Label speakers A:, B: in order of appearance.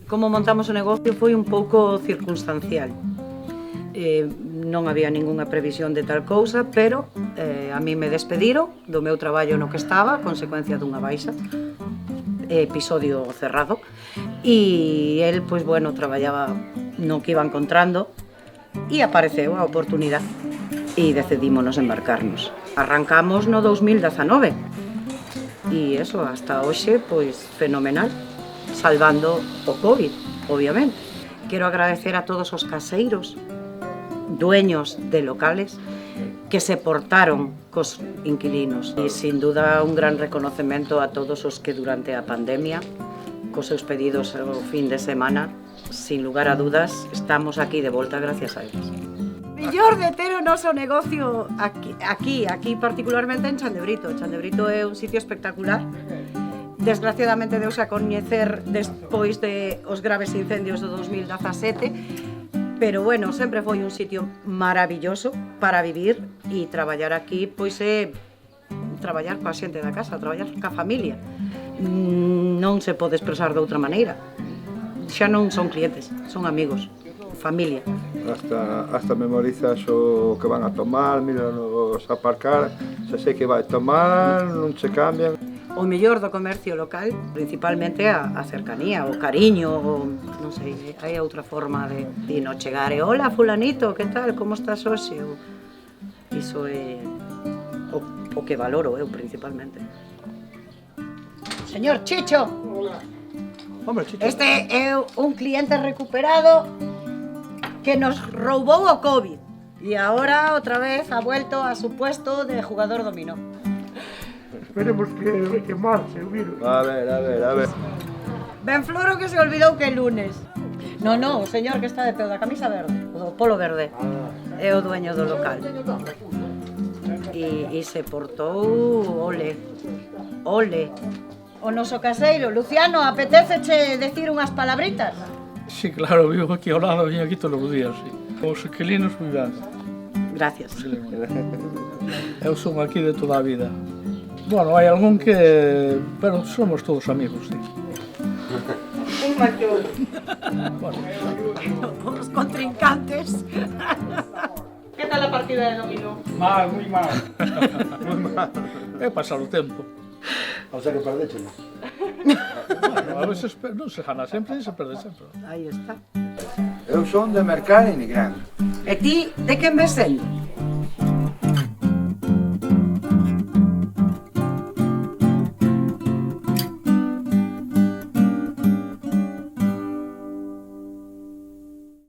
A: Como montamos o negocio foi un pouco circunstancial. Non había ningunha previsión de tal cousa, pero a mí me despediron do meu traballo no que estaba, a consecuencia dunha baixa, episodio cerrado, e el, pois, bueno, traballaba no que iba encontrando e apareceu a oportunidade e decidímonos embarcarnos. Arrancamos no 2019 e eso, hasta hoxe, pois, fenomenal, salvando o COVID, obviamente. Quero agradecer a todos os caseiros, dueños de locales, que se portaron cos inquilinos. E, sin duda, un gran reconocemento a todos os que durante a pandemia, cos seus pedidos ao fin de semana, sin lugar a dudas, estamos aquí de volta gracias a eles. Mellor de ter o noso negocio aquí particularmente en Chandebrito. Chandebrito é un sitio espectacular. Desgraciadamente deuse a coñecer despois de os graves incendios do 2017, pero bueno, sempre foi un sitio maravilloso para vivir e traballar aquí, pois é traballar coa xente da casa, traballar coa familia. Non se pode expresar de outra maneira. Xa non son clientes, son amigos, familia.
B: Hasta memorizas o que van a tomar, míranos aparcar, xa sei que vai tomar, non se cambian.
A: O mellor do comercio local, principalmente a cercanía, o cariño, o, non sei, hai outra forma de non chegar e hola fulanito, que tal, como estás hoxe? Iso é o que valoro eu principalmente. Señor Chicho,
B: Hombre, Chicho.
A: este é un cliente recuperado que nos roubou o COVID e agora outra vez ha vuelto a su puesto de jugador dominó.
C: Esperemos que marche o virus.
B: A ver.
A: Ben floro que se olvidou que é lunes. No, o señor que está de peo da camisa verde, o do polo verde, é o dueño do local. E se portou, ole. O noso caseiro, Luciano, apetéceche decir unhas palabritas?
C: Sí, claro, vivo aquí ao lado, vim aquí todos os días, sí. Os inquilinos moi ben.
A: Gracias.
C: Eu son aquí de toda a vida. Bueno, hai algún que... pero somos todos amigos, sí.
A: Un macho. Bueno. Os contrincantes. Que tal a partida de dominó?
C: Mal, moi mal. É pasar o tempo.
B: O sea que perdeche, non?
C: Bueno, a veces non se gana sempre e se perde sempre.
A: Aí está.
B: Eu son de mercar e Nigrán.
A: E ti, de quen ves sendo?